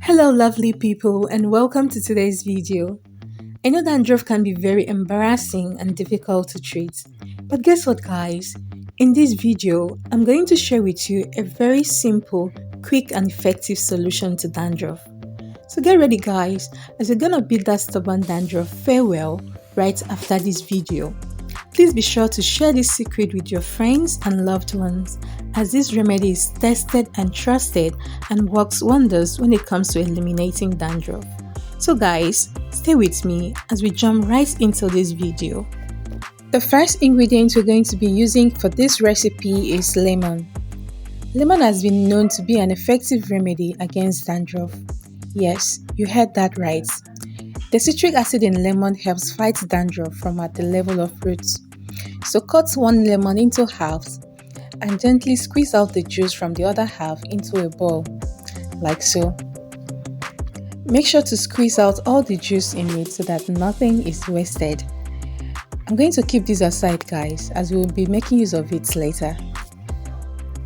Hello lovely people and welcome to today's video. I know dandruff can be very embarrassing and difficult to treat, but guess what guys? In this video, I'm going to share with you a very simple, quick and effective solution to dandruff. So get ready guys, as we're gonna beat that stubborn dandruff farewell right after this video. Please be sure to share this secret with your friends and loved ones, as this remedy is tested and trusted and works wonders when it comes to eliminating dandruff. So guys, stay with me as we jump right into this video. The first ingredient we're going to be using for this recipe is lemon. Lemon has been known to be an effective remedy against dandruff. Yes, you heard that right. The citric acid in lemon helps fight dandruff from at the level of roots. So cut one lemon into halves and gently squeeze out the juice from the other half into a bowl, like so. Make sure to squeeze out all the juice in it so that nothing is wasted. I'm going to keep this aside guys, as we will be making use of it later.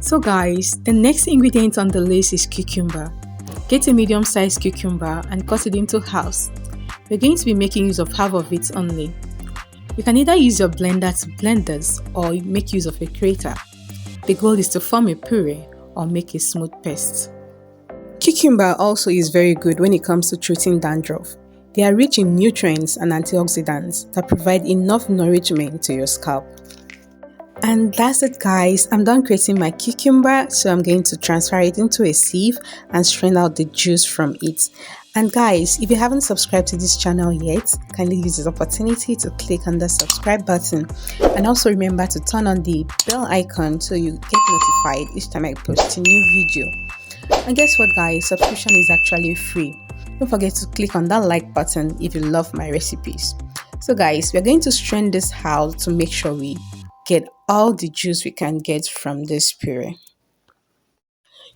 So guys, the next ingredient on the list is cucumber. Get a medium-sized cucumber and cut it into halves. We're going to be making use of half of it only. You can either use your blender to blend this or make use of a grater. The goal is to form a puree or make a smooth paste. Cucumber also is very good when it comes to treating dandruff. They are rich in nutrients and antioxidants that provide enough nourishment to your scalp. And that's it guys, I'm done creating my cucumber, so I'm going to transfer it into a sieve and strain out the juice from it. And guys, if you haven't subscribed to this channel yet, kindly use this opportunity to click on the subscribe button, and also remember to turn on the bell icon so you get notified each time I post a new video. And guess what guys, subscription is actually free. Don't forget to click on that like button if you love my recipes. So guys, we're going to strain this out to make sure we get all the juice we can get from this puree.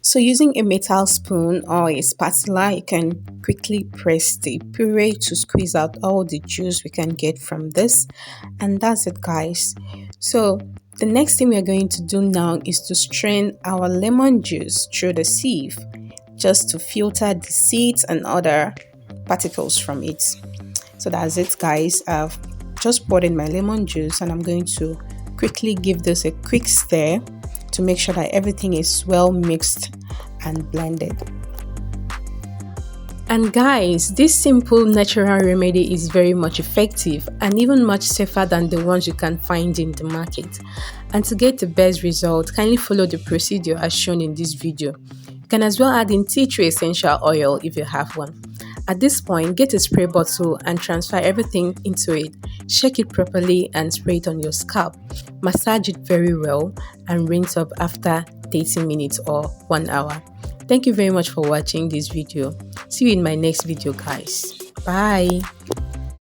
So using a metal spoon or a spatula, you can quickly press the puree to squeeze out all the juice we can get from this. And that's it guys. So the next thing we're going to do now is to strain our lemon juice through the sieve, just to filter the seeds and other particles from it. So that's it guys. I've just poured in my lemon juice and I'm going to quickly give this a quick stir to make sure that everything is well mixed and blended. And guys, this simple natural remedy is very much effective and even much safer than the ones you can find in the market. And to get the best result, kindly follow the procedure as shown in this video. You can as well add in tea tree essential oil if you have one. At this point, get a spray bottle and transfer everything into it. Shake it properly and spray it on your scalp. Massage it very well and rinse off after 30 minutes or 1 hour. Thank you very much for watching this video. See you in my next video guys. Bye.